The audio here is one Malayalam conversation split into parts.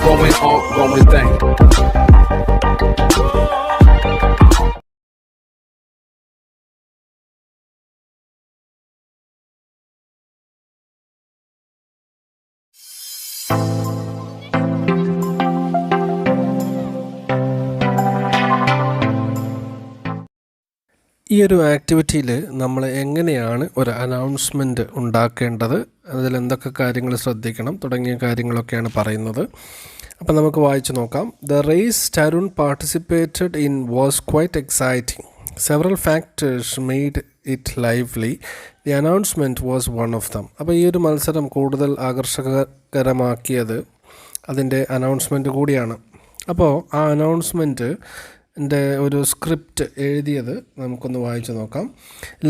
going on, going thing. ഈ ഒരു ആക്ടിവിറ്റിയിൽ നമ്മൾ എങ്ങനെയാണ് ഒരു അനൗൺസ്മെൻറ്റ് ഉണ്ടാക്കേണ്ടത്, അതിലെന്തൊക്കെ കാര്യങ്ങൾ ശ്രദ്ധിക്കണം തുടങ്ങിയ കാര്യങ്ങളൊക്കെയാണ് പറയുന്നത്. അപ്പോൾ നമുക്ക് വായിച്ചു നോക്കാം. The race Tarun participated in was quite exciting. Several factors made it lively. The announcement was one of them. അപ്പോൾ ഈ ഒരു മത്സരം കൂടുതൽ ആകർഷകരമാക്കിയത് അതിൻ്റെ അനൗൺസ്മെൻറ്റ് കൂടിയാണ്. അപ്പോൾ ആ അനൗൺസ്മെൻറ്റ് ഒരു സ്ക്രിപ്റ്റ് എഴുതിയത് നമുക്കൊന്ന് വായിച്ചു നോക്കാം.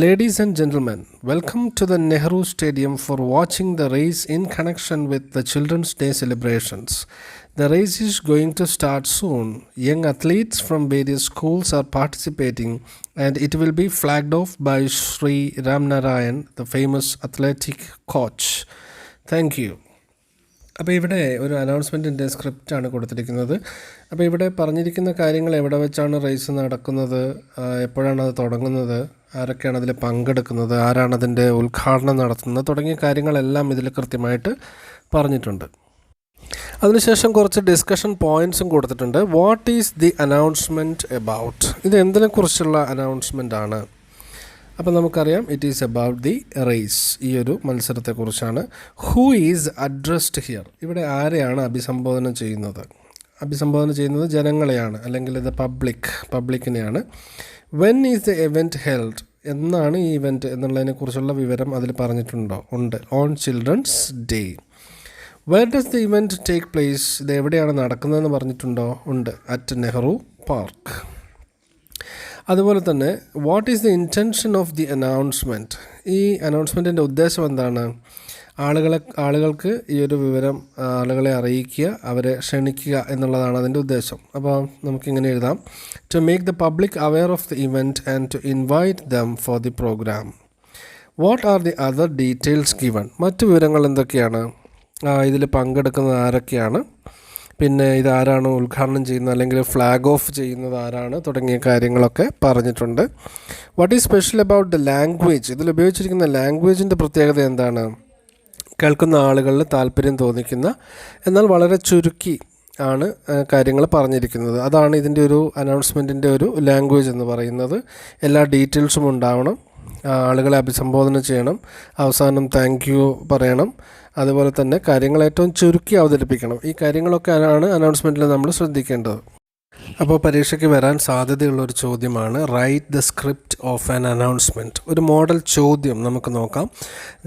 Ladies and gentlemen, welcome to the Nehru stadium for watching the race in connection with the children's day celebrations. The race is going to start soon. Young athletes from various schools are participating and it will be flagged off by Sri Ramnarayan, the famous athletic coach. Thank you. അപ്പോൾ ഇവിടെ ഒരു അനൗൺസ്മെൻറ്റിൻ്റെ സ്ക്രിപ്റ്റാണ് കൊടുത്തിരിക്കുന്നത്. അപ്പോൾ ഇവിടെ പറഞ്ഞിരിക്കുന്ന കാര്യങ്ങൾ എവിടെ വെച്ചാണ് റേസ് നടക്കുന്നത്, എപ്പോഴാണ് അത് തുടങ്ങുന്നത്, ആരൊക്കെയാണ് അതിൽ പങ്കെടുക്കുന്നത്, ആരാണ് അതിൻ്റെ ഉദ്ഘാടനം നടത്തുന്നത് തുടങ്ങിയ കാര്യങ്ങളെല്ലാം ഇതിൽ കൃത്യമായിട്ട് പറഞ്ഞിട്ടുണ്ട്. അതിനുശേഷം കുറച്ച് ഡിസ്കഷൻ പോയിൻറ്റ്സും കൊടുത്തിട്ടുണ്ട്. What is the announcement about? ഇത് എന്തിനെക്കുറിച്ചുള്ള അനൗൺസ്മെൻ്റ് ആണ്? അപ്പോൾ നമുക്കറിയാം, it is about the race, ഈ ഒരു മത്സരത്തെക്കുറിച്ചാണ്. Who is addressed here? ഇവിടെ ആരെയാണ് അഭിസംബോധന ചെയ്യുന്നത്? അഭിസംബോധന ചെയ്യുന്നത് ജനങ്ങളെയാണ്, അല്ലെങ്കിൽ ഇത് പബ്ലിക്കിനെയാണ്. When is the event held? എന്നാണ് ഈ ഇവൻറ്റ് എന്നുള്ളതിനെക്കുറിച്ചുള്ള വിവരം അതിൽ പറഞ്ഞിട്ടുണ്ടോ? ഉണ്ട്. On children's day. Where does the event take place? ഇത് എവിടെയാണ് നടക്കുന്നതെന്ന് പറഞ്ഞിട്ടുണ്ടോ? ഉണ്ട്. At Nehru park. അതുപോലെ തന്നെ what is the intention of the announcement? ഈ അനൗൺസ്മെൻറ്റിൻ്റെ ഉദ്ദേശം എന്താണ്? ആളുകൾക്ക് ഈ ഒരു വിവരം ആളുകളെ അറിയിക്കുക, അവരെ ക്ഷണിക്കുക എന്നുള്ളതാണ് അതിൻ്റെ ഉദ്ദേശം. അപ്പോൾ നമുക്കിങ്ങനെ എഴുതാം: to make the public aware of the event and to invite them for the programme. What are the other details given? മറ്റു വിവരങ്ങൾ എന്തൊക്കെയാണ്? ഇതിൽ പങ്കെടുക്കുന്നത് ആരൊക്കെയാണ്, പിന്നെ ഇതാരാണ് ഉദ്ഘാടനം ചെയ്യുന്നത് അല്ലെങ്കിൽ ഫ്ലാഗ് ഓഫ് ചെയ്യുന്നത് ആരാണ് തുടങ്ങിയ കാര്യങ്ങളൊക്കെ പറഞ്ഞിട്ടുണ്ട്. What is special about the language? ഇതിൽ ഉപയോഗിച്ചിരിക്കുന്ന ലാംഗ്വേജിൻ്റെ പ്രത്യേകത എന്താണ്? കേൾക്കുന്ന ആളുകളിൽ താല്പര്യം തോന്നിക്കുന്ന, എന്നാൽ വളരെ ചുരുക്കി ആണ് കാര്യങ്ങൾ പറഞ്ഞിരിക്കുന്നത്. അതാണ് ഇതിൻ്റെ ഒരു അനൗൺസ്മെൻറ്റിൻ്റെ ഒരു ലാംഗ്വേജ് എന്ന് പറയുന്നത്. എല്ലാ ഡീറ്റെയിൽസും ഉണ്ടാവണം, ആളുകളെ അഭിസംബോധന ചെയ്യണം, അവസാനം താങ്ക് യു പറയണം, അതുപോലെ തന്നെ കാര്യങ്ങൾ ഏറ്റവും ചുരുക്കി അവതരിപ്പിക്കണം. ഈ കാര്യങ്ങളൊക്കെ ആണ് അനൗൺസ്മെൻറ്റിൽ നമ്മൾ ശ്രദ്ധിക്കേണ്ടത്. അപ്പോൾ പരീക്ഷയ്ക്ക് വരാൻ സാധ്യതയുള്ളൊരു ചോദ്യമാണ് write the script of an announcement. ഒരു മോഡൽ ചോദ്യം നമുക്ക് നോക്കാം.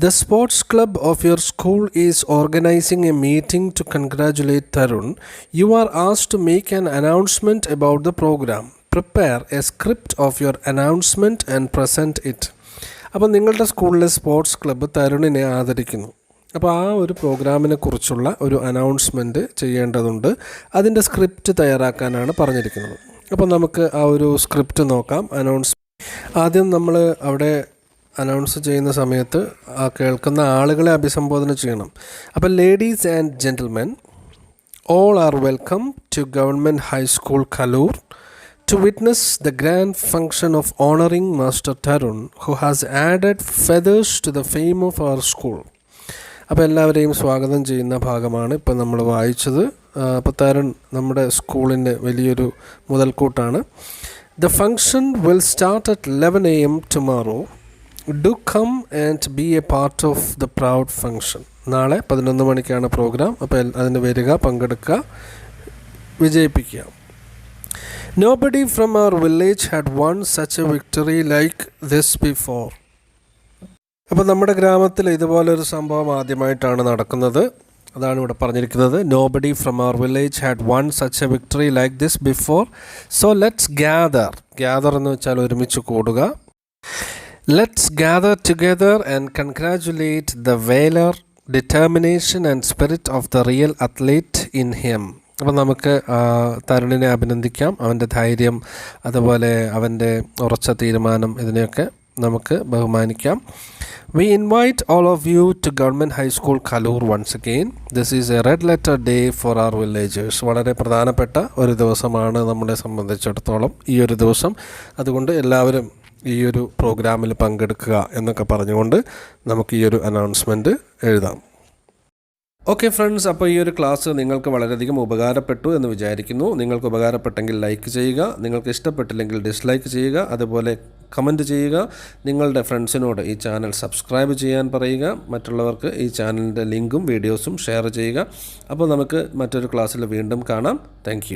The sports club of your school is organising a meeting to congratulate Tarun. You are asked to make an announcement about the programme. Prepare a script of your announcement and present it. അപ്പോൾ നിങ്ങളുടെ സ്കൂളിലെ സ്പോർട്സ് ക്ലബ്ബ് തരുണിനെ ആദരിക്കുന്നു. അപ്പോൾ ആ ഒരു പ്രോഗ്രാമിനെ കുറിച്ചുള്ള ഒരു അനൗൺസ്മെൻറ്റ് ചെയ്യേണ്ടതുണ്ട്. അതിൻ്റെ സ്ക്രിപ്റ്റ് തയ്യാറാക്കാനാണ് പറഞ്ഞിരിക്കുന്നത്. അപ്പോൾ നമുക്ക് ആ ഒരു സ്ക്രിപ്റ്റ് നോക്കാം. ആദ്യം നമ്മൾ അവിടെ അനൗൺസ് ചെയ്യുന്ന സമയത്ത് ആ കേൾക്കുന്ന ആളുകളെ അഭിസംബോധന ചെയ്യണം. അപ്പോൾ ladies and gentlemen, all are welcome to government high school Kaloor to witness the grand function of honoring Master Tarun, who has added feathers to the fame of our school. അപ്പോൾ എല്ലാവരെയും സ്വാഗതം ചെയ്യുന്ന ഭാഗമാണ് ഇപ്പോൾ നമ്മൾ വായിച്ചത്. അപ്പോൾ തരുൺ നമ്മുടെ സ്കൂളിൻ്റെ വലിയൊരു മുതൽക്കൂട്ടാണ്. The function will start at 11 AM tomorrow. Do come and be a part of the proud function. നാളെ 11 മണിക്കാണ് പ്രോഗ്രാം. അപ്പോൾ അതിന് വരിക, പങ്കെടുക്കുക, വിജയിപ്പിക്കുക. Nobody from our village had won such a victory like this before. അപ്പോൾ നമ്മുടെ ഗ്രാമത്തിൽ ഇതുപോലൊരു സംഭവം ആദ്യമായിട്ടാണ് നടക്കുന്നത്. അതാണ് ഇവിടെ പറഞ്ഞിരിക്കുന്നത്. Nobody from our village had won such a victory like this before. So let's gather. Gather എന്ന് വെച്ചാൽ ഒരുമിച്ച് കൂടുക. Let's gather together and congratulate the valor, determination and spirit of the real athlete in him. അപ്പോൾ നമുക്ക് തരുണിനെ അഭിനന്ദിക്കാം. അവൻ്റെ ധൈര്യം, അതുപോലെ അവൻ്റെ ഉറച്ച തീരുമാനം, ഇതിനെയൊക്കെ നമുക്ക് ബഹുമാനിക്കാം. We invite all of you to Government High School Kaloor once again. This is a red letter day for our villagers. വളരെ പ്രധാനപ്പെട്ട ഒരു ദിവസമാണ് നമ്മളെ സംബന്ധിച്ചിടത്തോളം ഈ ഒരു ദിവസം. അതുകൊണ്ട് എല്ലാവരും ഈ ഒരു പ്രോഗ്രാമിൽ പങ്കെടുക്കുക എന്നൊക്കെ പറഞ്ഞുകൊണ്ട് നമുക്ക് ഈ ഒരു അനൗൺസ്മെൻറ്റ് എഴുതാം. ഓക്കെ ഫ്രണ്ട്സ്, അപ്പോൾ ഈ ഒരു ക്ലാസ് നിങ്ങൾക്ക് വളരെയധികം ഉപകാരപ്പെട്ടു എന്ന് വിചാരിക്കുന്നു. നിങ്ങൾക്ക് ഉപകാരപ്പെട്ടെങ്കിൽ ലൈക്ക് ചെയ്യുക, നിങ്ങൾക്ക് ഇഷ്ടപ്പെട്ടില്ലെങ്കിൽ ഡിസ്ലൈക്ക് ചെയ്യുക, അതുപോലെ കമൻറ്റ് ചെയ്യുക. നിങ്ങളുടെ ഫ്രണ്ട്സിനോട് ഈ ചാനൽ സബ്സ്ക്രൈബ് ചെയ്യാൻ പറയുക. മറ്റുള്ളവർക്ക് ഈ ചാനലിൻ്റെ ലിങ്കും വീഡിയോസും ഷെയർ ചെയ്യുക. അപ്പോൾ നമുക്ക് മറ്റൊരു ക്ലാസ്സിൽ വീണ്ടും കാണാം. താങ്ക്